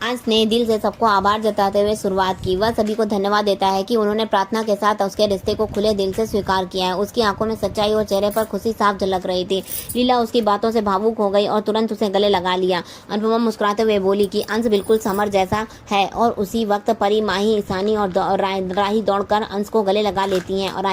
अंश ने दिल से सबको आभार जताते हुए शुरुआत की। वह सभी को धन्यवाद देता है कि उन्होंने प्रार्थना के साथ उसके रिश्ते को खुले दिल से स्वीकार किया है। उसकी आंखों में सच्चाई और चेहरे पर खुशी साफ झलक रही थी। लीला उसकी बातों से भावुक हो गई और तुरंत उसे गले लगा लिया। अनुपमा मुस्कुराते हुए बोली कि अंश बिल्कुल समर जैसा है। और उसी वक्त परी, माही, ईशानी और राही दौड़कर अंश को गले लगा लेती हैं और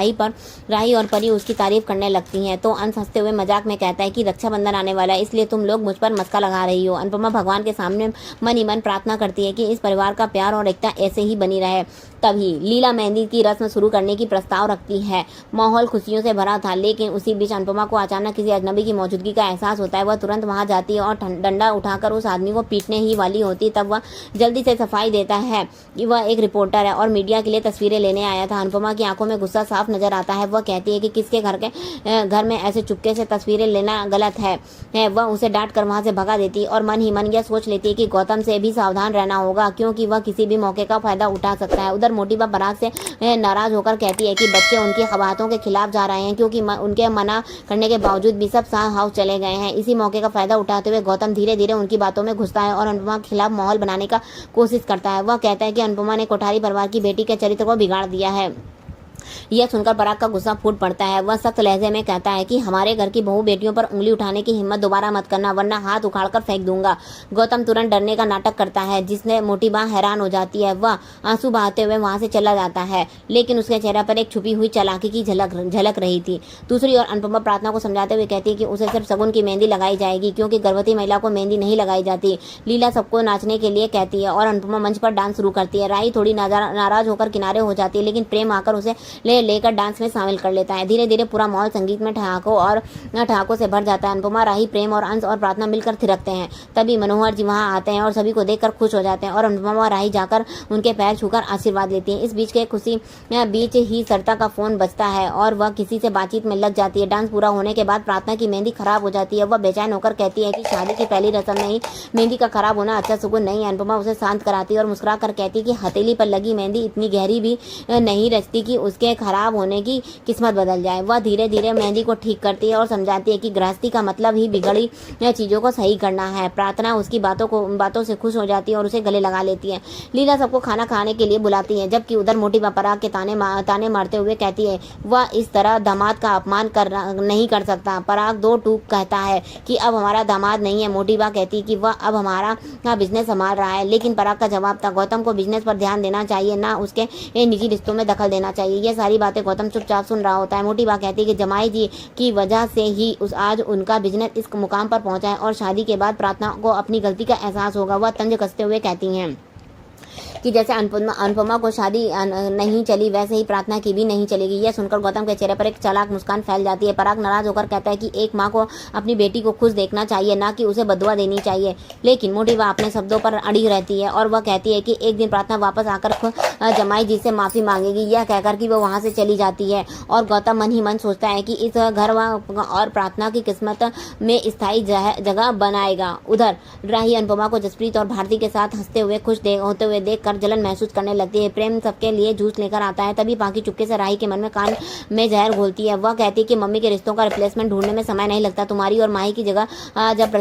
राही और परी उसकी तारीफ करने लगती हैं। तो अंश हंसते हुए मजाक में कहता है कि रक्षाबंधन आने वाला है, इसलिए तुम लोग मुझ पर मस्का लगा रही हो। अनुपमा भगवान के सामने मन ही मन प्रार्थना करती है कि इस परिवार का प्यार और एकता ऐसे ही बनी रहे। तभी लीला मेहंदी की रस्म शुरू करने की प्रस्ताव रखती है। माहौल खुशियों से भरा था, लेकिन उसी बीच अनुपमा को अचानक किसी अजनबी की मौजूदगी का एहसास होता है। वह तुरंत वहां जाती है और डंडा उठाकर उस आदमी को पीटने ही वाली होती। तब वह जल्दी से सफाई देता है कि वह एक रिपोर्टर है और मीडिया के लिए तस्वीरें लेने आया था। अनुपमा की आंखों में गुस्सा साफ नजर आता है। वह कहती है कि किसके घर में ऐसे चुपके से तस्वीरें लेना गलत है। वह उसे डांट कर वहां से भगा देती और मन ही मन यह सोच लेती है कि गौतम से भी सावधान रहना होगा, क्योंकि वह किसी भी मौके का फायदा उठा सकता है। उधर मोटी पराग से नाराज होकर कहती है कि बच्चे उनकी ख्वाहिशों के खिलाफ जा रहे हैं, क्योंकि उनके मना करने के बावजूद भी सब साफ हाउस चले गए हैं। इसी मौके का फायदा उठाते हुए गौतम धीरे धीरे उनकी बातों में घुसता है और अनुपमा के खिलाफ माहौल बनाने का कोशिश करता है। वह कहता है कि अनुपमा ने कोठारी परिवार की बेटी के चरित्र को बिगाड़ दिया है। यह सुनकर पराग का गुस्सा फूट पड़ता है। वह सख्त लहजे में कहता है कि हमारे घर की बहू बेटियों पर उंगली उठाने की हिम्मत दोबारा मत करना, वरना हाथ उखाड़कर फेंक दूंगा। गौतम तुरंत डरने का नाटक करता है, जिसने मोटी बाँ हैरान हो जाती है। वह आंसू बहाते हुए वहां से चला जाता है, लेकिन उसके चेहरे पर एक छुपी हुई चालाकी की झलक रही थी। दूसरी ओर अनुपमा प्रार्थना को समझाते हुए कहती है कि उसे सिर्फ सगुन की मेहंदी लगाई जाएगी, क्योंकि गर्भवती महिला को मेहंदी नहीं लगाई जाती। लीला सबको नाचने के लिए कहती है और अनुपमा मंच पर डांस शुरू करती है। राही थोड़ी नाराज होकर किनारे हो जाती है, लेकिन प्रेम आकर उसे लेकर डांस में शामिल कर लेता है। धीरे धीरे पूरा माहौल संगीत में ठहाकों से भर जाता है। अनुपमा, राही, प्रेम और अंश और प्रार्थना मिलकर थिरकते हैं। तभी मनोहर जी वहां आते हैं और सभी को देखकर खुश हो जाते हैं और अनुपमा और राही जाकर उनके पैर छूकर आशीर्वाद लेती हैं। इस बीच ही सरिता का फोन बजता है और वह किसी से बातचीत में लग जाती है। डांस पूरा होने के बाद प्रार्थना की मेहंदी खराब हो जाती है। वह बेचैन होकर कहती है कि शादी की पहली रस्म में ही मेहंदी का खराब होना अच्छा सुगुन नहीं है। अनुपमा उसे शांत कराती है और मुस्कुरा कर कहती है कि हथेली पर लगी मेहंदी इतनी गहरी भी नहीं रचती कि उसके खराब होने की किस्मत बदल जाए। वह धीरे धीरे मेहंदी को ठीक करती है और समझाती है कि गृहस्थी का मतलब ही बिगड़ी चीजों को सही करना है। प्रार्थना उसकी बातों से खुश हो जाती है और उसे गले लगा लेती है। लीला सबको खाना खाने के लिए बुलाती है, जबकि उधर मोटी पराग के ताने मारते हुए कहती है वह इस तरह दामाद का अपमान नहीं कर सकता। पराग दो टूक कहता है कि अब हमारा दामाद नहीं है। मोटी बा कहती है कि वह अब हमारा बिजनेस संभाल रहा है, लेकिन पराग का जवाब था गौतम को बिजनेस पर ध्यान देना चाहिए, ना उसके निजी रिश्तों में दखल देना चाहिए। ये सारी बातें गौतम चुपचाप सुन रहा होता है। मोटी बा कहती है कि जमाई जी की वजह से ही आज उनका बिजनेस इस मुकाम पर पहुंचा है और शादी के बाद प्रार्थना को अपनी गलती का एहसास होगा। वह तंज कसते हुए कहती हैं कि जैसे अनुपमा को शादी नहीं चली, वैसे ही प्रार्थना की भी नहीं चलेगी। यह सुनकर गौतम के चेहरे पर एक चालाक मुस्कान फैल जाती है। पराग नाराज होकर कहता है कि एक माँ को अपनी बेटी को खुश देखना चाहिए, ना कि उसे बदुआ देनी चाहिए। लेकिन मोटी बा अपने शब्दों पर अड़ी रहती है और वह कहती है कि एक दिन प्रार्थना वापस आकर जमाई जी से माफी मांगेगी। यह कहकर कि वह वहां से चली जाती है और गौतम मन ही मन सोचता है कि इस घर और प्रार्थना की किस्मत में स्थायी जगह बनाएगा। उधर राही अनुपमा को जसप्रीत और भारती के साथ हंसते हुए खुश होते हुए देख जलन महसूस करने लगती है। प्रेम सबके लिए जूस लेकर आता है। तभी बाकी चुपके से राही के मन में कान में जहर घोलती है। वह कहती है कि मम्मी के रिश्तों का रिप्लेसमेंट ढूंढने में समय नहीं लगता। तुम्हारी और माही की जगह जब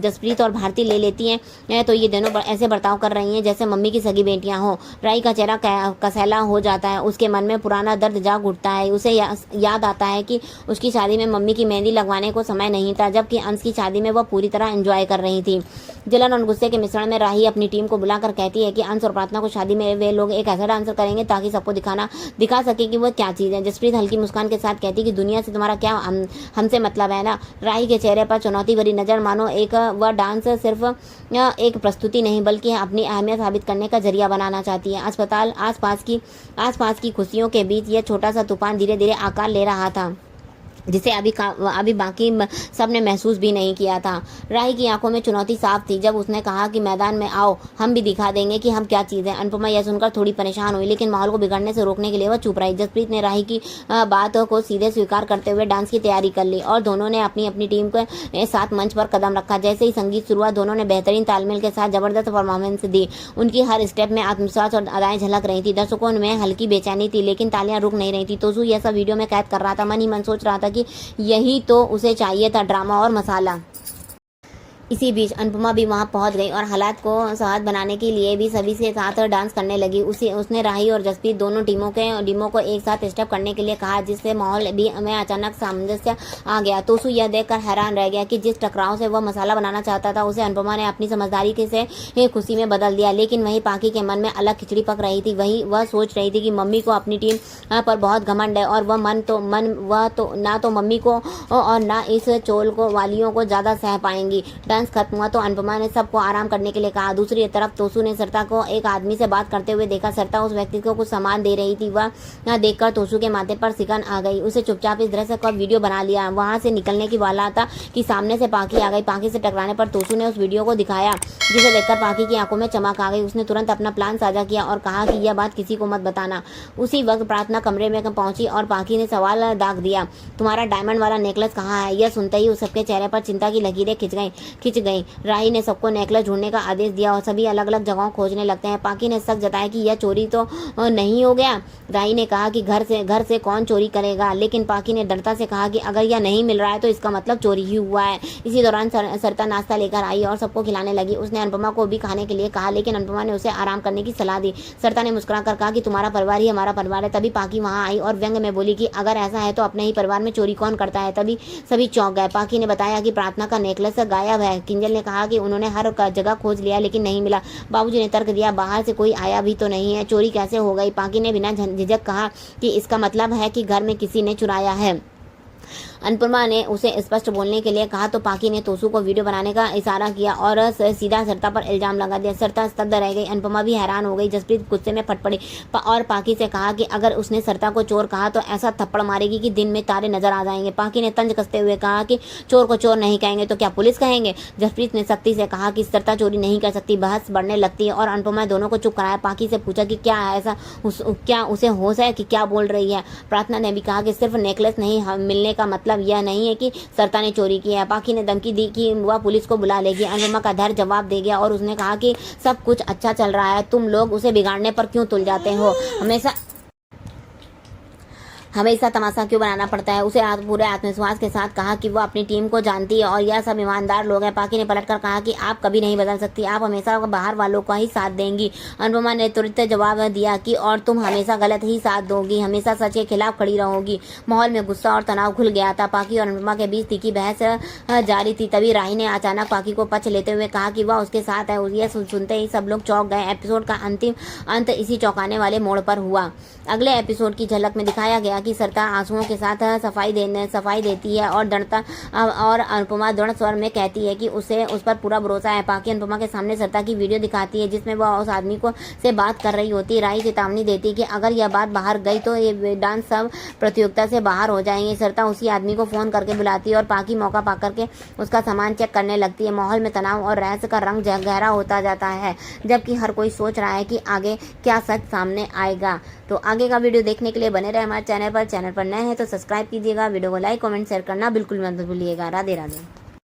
जसप्रीत और भारती ले लेती हैं तो ये दोनों ऐसे बर्ताव कर रही हैं जैसे मम्मी की सगी बेटियां हो। राही का चेहरा कसैला हो जाता है। उसके मन में पुराना दर्द जाग उठता है। उसे याद आता है कि उसकी शादी में मम्मी की मेहंदी लगवाने को समय नहीं था, जबकि अंश की शादी में वह पूरी तरह एंजॉय कर रही थी। जलन और गुस्से के मिश्रण में राही अपनी टीम को बुलाकर कहती है कि अंश और प्रार्थना को शादी में वे लोग एक ऐसा डांसर करेंगे ताकि सबको दिखा सके कि वो क्या चीज़ है। जसप्रीत हल्की मुस्कान के साथ कहती है कि दुनिया से तुम्हारा क्या हमसे मतलब है ना। राही के चेहरे पर चुनौती भरी नजर, मानो वह डांस सिर्फ एक प्रस्तुति नहीं बल्कि अपनी अहमियत साबित करने का जरिया बनाना चाहती है। आसपास की खुशियों के बीच यह छोटा सा तूफान धीरे धीरे आकार ले रहा था, जिसे अभी बाकी सबने महसूस भी नहीं किया था। राही की आंखों में चुनौती साफ थी जब उसने कहा कि मैदान में आओ, हम भी दिखा देंगे कि हम क्या चीज़ है। अनुपमा यह सुनकर थोड़ी परेशान हुई, लेकिन माहौल को बिगड़ने से रोकने के लिए वह चुप रही। जसप्रीत ने राही की बात को सीधे स्वीकार करते हुए डांस की तैयारी कर ली और दोनों ने अपनी अपनी टीम के साथ मंच पर कदम रखा। जैसे ही संगीत शुरू हुआ, दोनों ने बेहतरीन तालमेल के साथ जबरदस्त परफॉर्मेंस दी। उनकी हर स्टेप में आत्मविश्वास और अदाएं झलक रही थी। दर्शकों में हल्की बेचैनी थी, लेकिन तालियां रुक नहीं रही थी। तोसू यह सब वीडियो में कैद कर रहा था। मन ही मन सोच रहा था कि यही तो उसे चाहिए था, ड्रामा और मसाला। इसी बीच अनुपमा भी वहां पहुंच गई और हालात को सहज बनाने के लिए भी सभी के साथ डांस करने लगी। उसने राही और जसप्रीत दोनों टीमों को एक साथ स्टेप करने के लिए कहा, जिससे माहौल भी में अचानक सामंजस्य आ गया। तोसू यह देखकर हैरान रह गया कि जिस टकराव से वह मसाला बनाना चाहता था उसे अनुपमा ने अपनी समझदारी से खुशी में बदल दिया। लेकिन वहीं पाकी के मन में अलग खिचड़ी पक रही थी। वह सोच रही थी कि मम्मी को अपनी टीम पर बहुत घमंड है और वह ना तो मम्मी को और ना इस चोल को वालियों को ज्यादा सह पाएंगी। डांस खत्म हुआ तो अनुपमा ने सबको आराम करने के लिए कहा। दूसरी तरफ तोसू ने सरता को एक आदमी से बात करते हुए देखा। सरता उस व्यक्ति को कुछ सामान दे रही थी। वह देखकर तोसू के माथे पर सिकन आ गई। उसे चुपचाप इस दृश्य का वीडियो बना लिया। वहां से निकलने की वाला था कि सामने से पाकी आ गई। पाकी से टकराने पर तोसू ने उस वीडियो को दिखाया, जिसे देखकर पाकी की आंखों में चमक आ गई। उसने तुरंत अपना प्लान साझा किया और कहा कि यह बात किसी को मत बताना। उसी वक्त प्रार्थना कमरे में पहुंची और पाकी ने सवाल दाग दिया, तुम्हारा डायमंड वाला नेकलेस कहाँ है? यह सुनते ही उस सबके चेहरे पर चिंता की लकीरें खिंच गई। राही ने सबको नेकलेस ढूंढने का आदेश दिया और सभी अलग अलग जगहों खोजने लगते हैं। पाकी ने शक जताया कि यह चोरी तो नहीं हो गया। राही ने कहा कि घर से कौन चोरी करेगा, लेकिन पाकी ने डरता से कहा कि अगर यह नहीं मिल रहा है तो इसका मतलब चोरी ही हुआ है। इसी दौरान सरता नाश्ता लेकर आई और सबको खिलाने लगी। उसने अनुपमा को भी खाने के लिए कहा, लेकिन अनुपमा ने उसे आराम करने की सलाह दी। सरता ने मुस्कुराकर कहा कि तुम्हारा परिवार ही हमारा परिवार है। तभी पाकी वहां आई और व्यंग में बोली कि अगर ऐसा है तो अपने ही परिवार में चोरी कौन करता है? तभी सभी चौंक गए। पाकी ने बताया कि प्रार्थना का नेकलेस गायब है। किंजल ने कहा कि उन्होंने हर जगह खोज लिया लेकिन नहीं मिला। बाबूजी ने तर्क दिया, बाहर से कोई आया भी तो नहीं है, चोरी कैसे हो गई? पाकी ने बिना झिझक कहा कि इसका मतलब है कि घर में किसी ने चुराया है। अनुपमा ने उसे स्पष्ट बोलने के लिए कहा तो पाकी ने तोसू को वीडियो बनाने का इशारा किया और सीधा सरता पर इल्जाम लगा दिया। सरता स्तब्ध रह गई। अनुपमा भी हैरान हो गई। जसप्रीत गुस्से में फट पड़ी और पाकी से कहा कि अगर उसने सरता को चोर कहा तो ऐसा थप्पड़ मारेगी कि दिन में तारे नजर आ जाएंगे। पाकी ने तंज कसते हुए कहा कि चोर को चोर नहीं कहेंगे तो क्या पुलिस कहेंगे? जसप्रीत ने सख्ती से कहा कि सरता चोरी नहीं कर सकती। बहस बढ़ने लगती है और अनुपमा दोनों को चुप कराया। पाकी से पूछा कि क्या ऐसा क्या उसे होश है कि क्या बोल रही है? प्रार्थना ने भी कहा कि सिर्फ नेकलेस नहीं मिलने का मतलब यह नहीं है कि सरता ने चोरी की है। पाकी ने धमकी दी कि वह पुलिस को बुला लेगी। अनुपमा का धैर्य जवाब दे गया और उसने कहा कि सब कुछ अच्छा चल रहा है, तुम लोग उसे बिगाड़ने पर क्यों तुल जाते हो? हमेशा तमाशा क्यों बनाना पड़ता है? उसे पूरे आत्मविश्वास के साथ कहा कि वह अपनी टीम को जानती है और यह सब ईमानदार लोग हैं। पाकी ने पलटकर कहा कि आप कभी नहीं बदल सकती, आप हमेशा बाहर वालों का ही साथ देंगी। अनुपमा ने तुरंत जवाब दिया कि और तुम हमेशा गलत ही साथ दोगी, हमेशा सच के खिलाफ खड़ी रहोगी। माहौल में गुस्सा और तनाव घुल गया था। पाकी और अनुपमा के बीच तीखी बहस जारी थी। तभी राही ने अचानक पाकी को पक्ष लेते हुए कहा कि वह उसके साथ है। यह सुनते ही सब लोग चौंक गए। एपिसोड का अंत इसी चौंकाने वाले मोड़ पर हुआ। अगले एपिसोड की झलक में दिखाया गया कि सरता आंसुओं के साथ सफाई देती है और अनुपमा दृढ़ स्वर में कहती है कि उसे उस पर पूरा भरोसा है। पाकी अनुपमा के सामने सरता की वीडियो दिखाती है जिसमें वह उस आदमी को से बात कर रही होती है। राही चेतावनी देती है कि अगर यह बात बाहर गई तो ये डांस सब प्रतियोगिता से बाहर हो जाएंगे। सरता उसी आदमी को फोन करके बुलाती है और पाकी मौका पाकर के उसका सामान चेक करने लगती है। माहौल में तनाव और रहस्य का रंग गहरा होता जाता है, जबकि हर कोई सोच रहा है कि आगे क्या सच सामने आएगा। तो आगे का वीडियो देखने के लिए बने रहे हमारे चैनल पर नए हैं तो सब्सक्राइब कीजिएगा। वीडियो को लाइक कमेंट शेयर करना बिल्कुल मत भूलिएगा। राधे राधे।